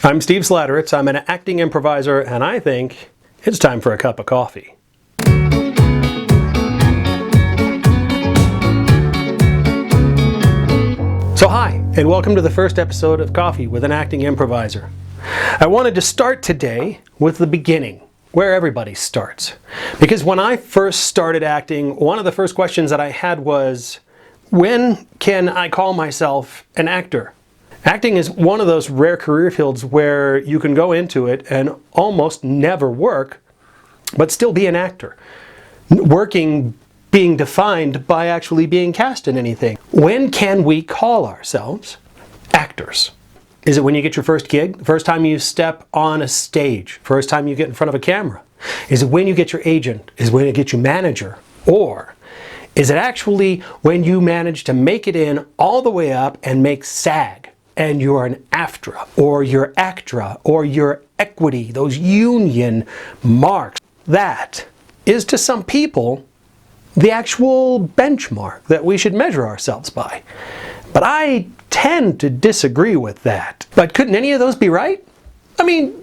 I'm Steve Sladaritz. I'm an acting improviser, and I think it's time for a cup of coffee. So hi, and welcome to the first episode of Coffee with an Acting Improviser. I wanted to start today with the beginning, where everybody starts. Because when I first started acting, one of the first questions that I had was, when can I call myself an actor? Acting is one of those rare career fields where you can go into it and almost never work, but still be an actor. Working being defined by actually being cast in anything. When can we call ourselves actors? Is it when you get your first gig? The first time you step on a stage? First time you get in front of a camera? Is it when you get your agent? Is it when you get your manager? Or is it actually when you manage to make it in all the way up and make SAG? And you're an AFTRA, or you're ACTRA, or you're equity, those union marks. That is to some people the actual benchmark that we should measure ourselves by. But I tend to disagree with that. But couldn't any of those be right? I mean,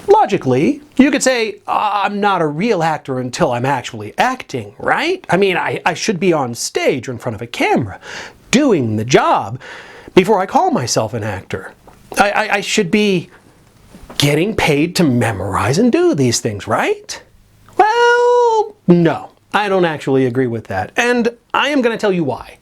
logically, you could say, I'm not a real actor until I'm actually acting, right? I mean, I should be on stage or in front of a camera, doing the job, before I call myself an actor. I should be getting paid to memorize and do these things, right? Well, no, I don't actually agree with that. And I am going to tell you why.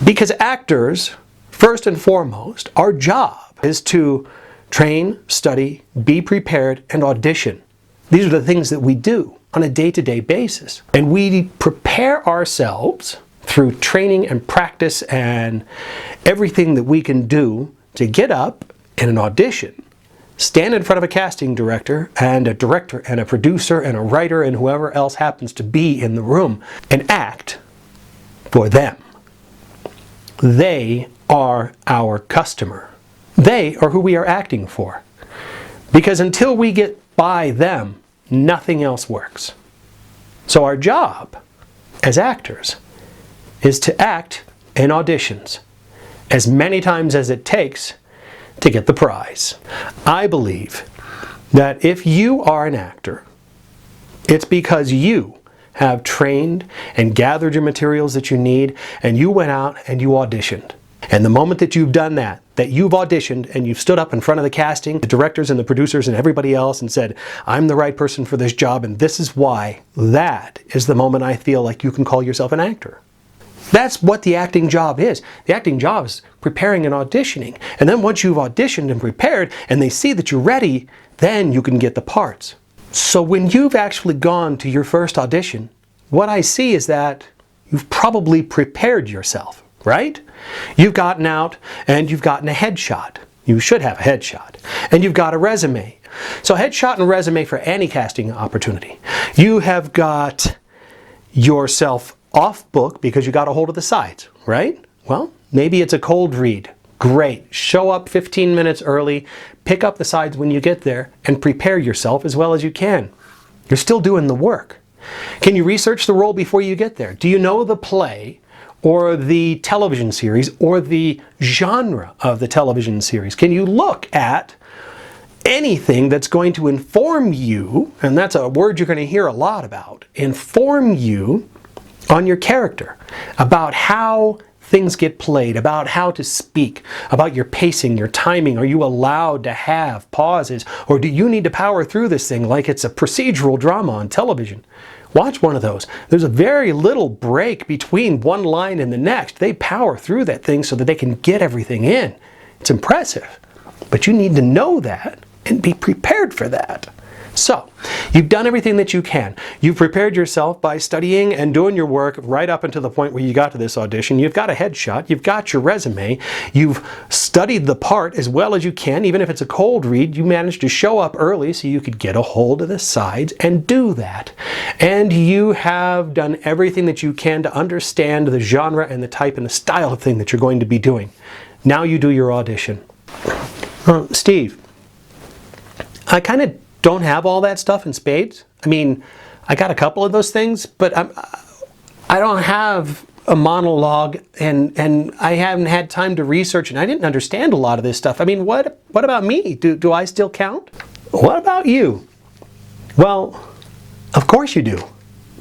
Because actors, first and foremost, our job is to train, study, be prepared, and audition. These are the things that we do on a day-to-day basis. And we prepare ourselves through training and practice and everything that we can do to get up in an audition, stand in front of a casting director and a producer and a writer and whoever else happens to be in the room and act for them. They are our customer. They are who we are acting for. Because until we get by them, nothing else works. So our job as actors is to act in auditions as many times as it takes to get the prize. I believe that if you are an actor, it's because you have trained and gathered your materials that you need, and you went out and you auditioned. And the moment that you've done that you've auditioned and you've stood up in front of the casting, the directors and the producers and everybody else and said, I'm the right person for this job and this is why, that is the moment I feel like you can call yourself an actor. That's what the acting job is. The acting job is preparing and auditioning. And then once you've auditioned and prepared and they see that you're ready, then you can get the parts. So when you've actually gone to your first audition, what I see is that you've probably prepared yourself, right? You've gotten out and you've gotten a headshot. You should have a headshot. And you've got a resume. So headshot and resume for any casting opportunity. You have got yourself off book because you got a hold of the sides, right? Well, maybe it's a cold read. Great. Show up 15 minutes early, pick up the sides when you get there, and prepare yourself as well as you can. You're still doing the work. Can you research the role before you get there? Do you know the play or the television series or the genre of the television series? Can you look at anything that's going to inform you, and that's a word you're going to hear a lot about, inform you on your character, about how things get played, about how to speak, about your pacing, your timing. Are you allowed to have pauses, or do you need to power through this thing like it's a procedural drama on television? Watch one of those. There's a very little break between one line and the next. They power through that thing so that they can get everything in. It's impressive, but you need to know that and be prepared for that. So, you've done everything that you can. You've prepared yourself by studying and doing your work right up until the point where you got to this audition. You've got a headshot. You've got your resume. You've studied the part as well as you can. Even if it's a cold read, you managed to show up early so you could get a hold of the sides and do that. And you have done everything that you can to understand the genre and the type and the style of thing that you're going to be doing. Now you do your audition. Steve, I kind of don't have all that stuff in spades. I mean, I got a couple of those things, but I don't have a monologue and I haven't had time to research and I didn't understand a lot of this stuff. I mean, what about me? Do I still count? What about you? Well, of course you do.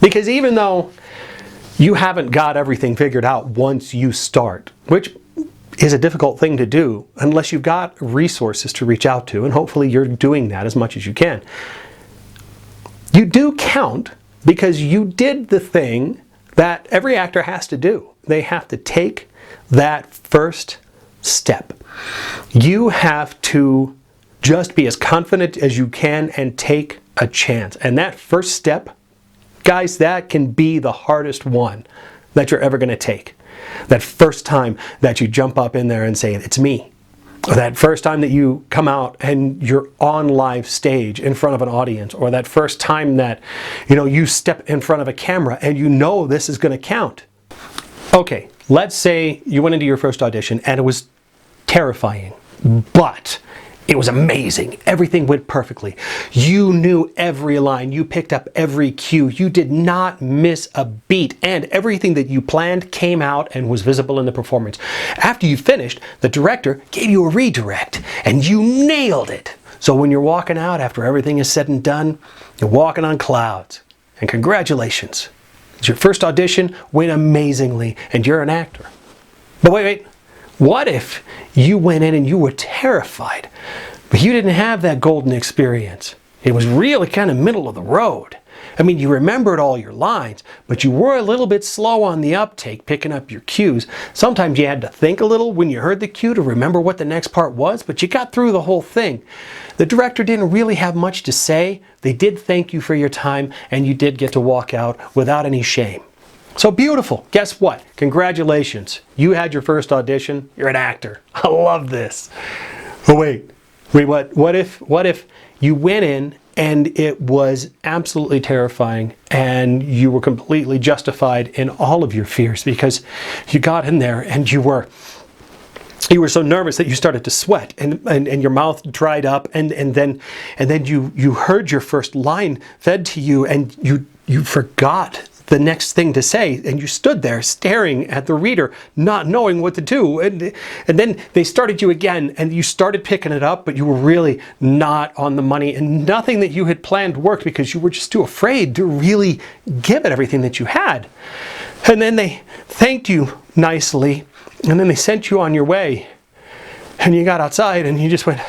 Because even though you haven't got everything figured out once you start, which is a difficult thing to do unless you've got resources to reach out to, and hopefully you're doing that as much as you can. You do count because you did the thing that every actor has to do. They have to take that first step. You have to just be as confident as you can and take a chance. And that first step, guys, that can be the hardest one that you're ever going to take. That first time that you jump up in there and say, it's me. Or that first time that you come out and you're on live stage in front of an audience. Or that first time that, you step in front of a camera and you know this is going to count. Okay, let's say you went into your first audition and it was terrifying, but it was amazing. Everything went perfectly. You knew every line. You picked up every cue. You did not miss a beat. And everything that you planned came out and was visible in the performance. After you finished, the director gave you a redirect and you nailed it. So when you're walking out after everything is said and done, you're walking on clouds. And congratulations. It's your first audition, went amazingly, and you're an actor. But wait. What if you went in and you were terrified, but you didn't have that golden experience? It was really kind of middle of the road. I mean, you remembered all your lines, but you were a little bit slow on the uptake, picking up your cues. Sometimes you had to think a little when you heard the cue to remember what the next part was, but you got through the whole thing. The director didn't really have much to say. They did thank you for your time, and you did get to walk out without any shame. So beautiful. Guess what? Congratulations. You had your first audition. You're an actor. I love this. Oh, wait, what if you went in and it was absolutely terrifying and you were completely justified in all of your fears because you got in there and you were so nervous that you started to sweat and your mouth dried up and then you heard your first line fed to you and you forgot the next thing to say, and you stood there staring at the reader, not knowing what to do, and then they started you again, and you started picking it up, but you were really not on the money, and nothing that you had planned worked because you were just too afraid to really give it everything that you had. And then they thanked you nicely, and then they sent you on your way, and you got outside, and you just went,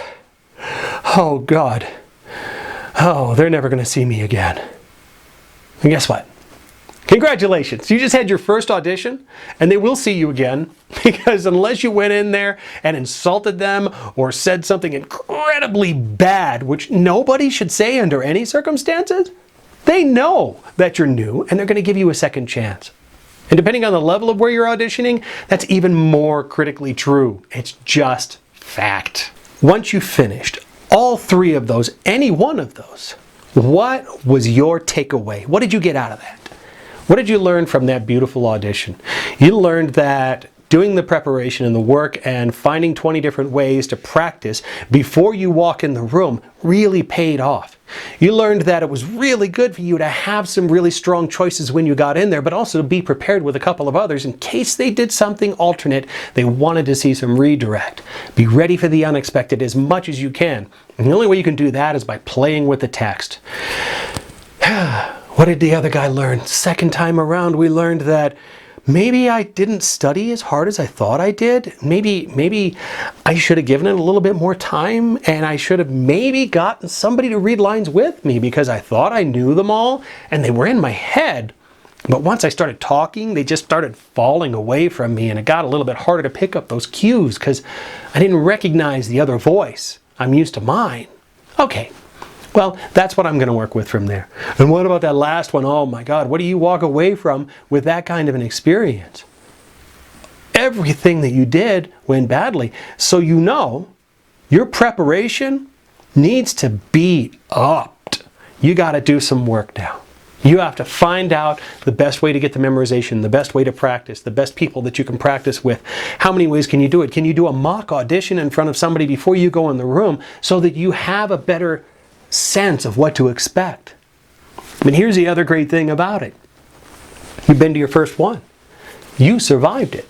oh God, oh, they're never going to see me again. And guess what? Congratulations, you just had your first audition and they will see you again because unless you went in there and insulted them or said something incredibly bad, which nobody should say under any circumstances, they know that you're new and they're going to give you a second chance. And depending on the level of where you're auditioning, that's even more critically true. It's just fact. Once you finished all three of those, any one of those, what was your takeaway? What did you get out of that? What did you learn from that beautiful audition? You learned that doing the preparation and the work and finding 20 different ways to practice before you walk in the room really paid off. You learned that it was really good for you to have some really strong choices when you got in there, but also to be prepared with a couple of others in case they did something alternate, they wanted to see some redirect. Be ready for the unexpected as much as you can. And the only way you can do that is by playing with the text. What did the other guy learn? Second time around, we learned that maybe I didn't study as hard as I thought I did. Maybe I should have given it a little bit more time and I should have maybe gotten somebody to read lines with me because I thought I knew them all and they were in my head. But once I started talking, they just started falling away from me and it got a little bit harder to pick up those cues because I didn't recognize the other voice. I'm used to mine. Okay. Well, that's what I'm going to work with from there. And what about that last one? Oh my God, what do you walk away from with that kind of an experience? Everything that you did went badly. So you know your preparation needs to be upped. You got to do some work now. You have to find out the best way to get the memorization, the best way to practice, the best people that you can practice with. How many ways can you do it? Can you do a mock audition in front of somebody before you go in the room so that you have a better sense of what to expect? And here's the other great thing about it. You've been to your first one. You survived it.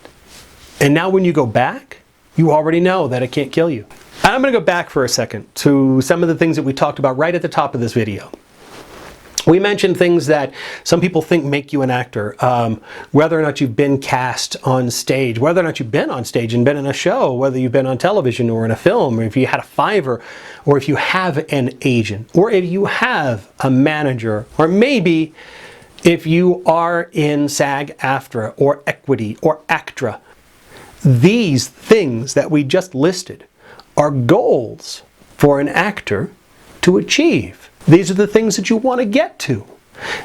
And now when you go back, you already know that it can't kill you. And I'm going to go back for a second to some of the things that we talked about right at the top of this video. We mentioned things that some people think make you an actor, whether or not you've been cast on stage, whether or not you've been on stage and been in a show, whether you've been on television or in a film, or if you had a Fiverr, or if you have an agent, or if you have a manager, or maybe if you are in SAG-AFTRA or Equity or ACTRA. These things that we just listed are goals for an actor to achieve. These are the things that you want to get to.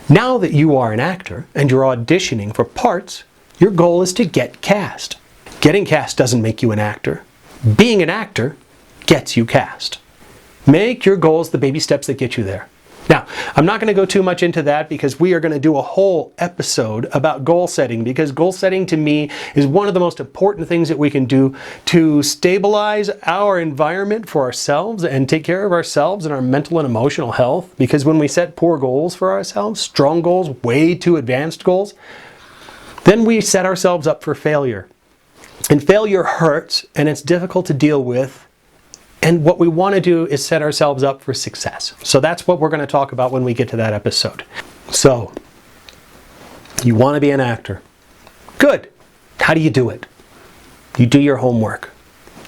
Now that you are an actor and you're auditioning for parts, your goal is to get cast. Getting cast doesn't make you an actor. Being an actor gets you cast. Make your goals the baby steps that get you there. Now, I'm not going to go too much into that because we are going to do a whole episode about goal setting, because goal setting to me is one of the most important things that we can do to stabilize our environment for ourselves and take care of ourselves and our mental and emotional health. Because when we set poor goals for ourselves, strong goals, way too advanced goals, then we set ourselves up for failure. And failure hurts and it's difficult to deal with. And what we want to do is set ourselves up for success. So that's what we're going to talk about when we get to that episode. So, you want to be an actor. Good. How do you do it? You do your homework.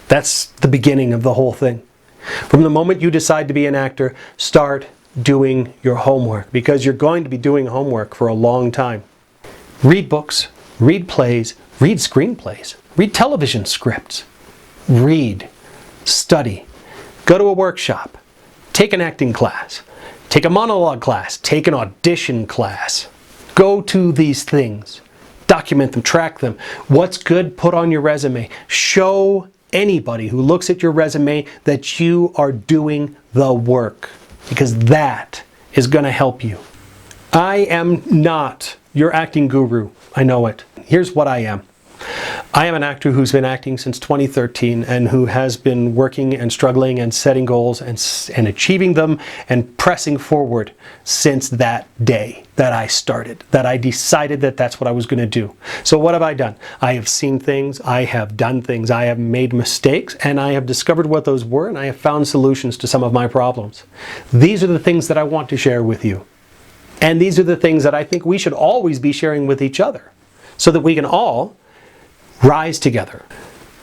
That's the beginning of the whole thing. From the moment you decide to be an actor, start doing your homework, because you're going to be doing homework for a long time. Read books, read plays, read screenplays, read television scripts, read. Study. Go to a workshop. Take an acting class. Take a monologue class. Take an audition class. Go to these things. Document them. Track them. What's good, put on your resume. Show anybody who looks at your resume that you are doing the work, because that is going to help you. I am not your acting guru. I know it. Here's what I am. I am an actor who's been acting since 2013 and who has been working and struggling and setting goals and achieving them and pressing forward since that day that I started, that I decided that that's what I was going to do. So what have I done? I have seen things, I have done things, I have made mistakes, and I have discovered what those were, and I have found solutions to some of my problems. These are the things that I want to share with you. And these are the things that I think we should always be sharing with each other, so that we can all rise together.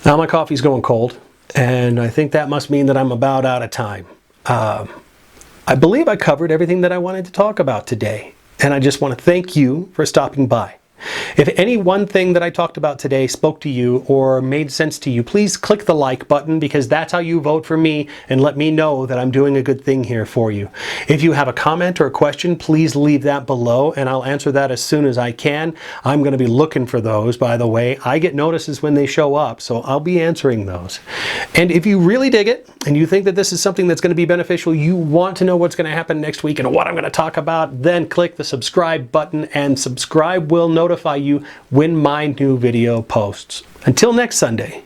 Now my coffee's going cold, and I think that must mean that I'm about out of time. I believe I covered everything that I wanted to talk about today, and I just want to thank you for stopping by. If any one thing that I talked about today spoke to you or made sense to you, please click the like button, because that's how you vote for me and let me know that I'm doing a good thing here for you. If you have a comment or a question, please leave that below and I'll answer that as soon as I can. I'm going to be looking for those, by the way. I get notices when they show up, so I'll be answering those. And if you really dig it and you think that this is something that's going to be beneficial, you want to know what's going to happen next week and what I'm going to talk about, then click the subscribe button, and subscribe will notify you when my new video posts. Until next Sunday,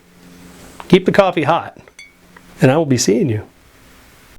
keep the coffee hot, and I will be seeing you.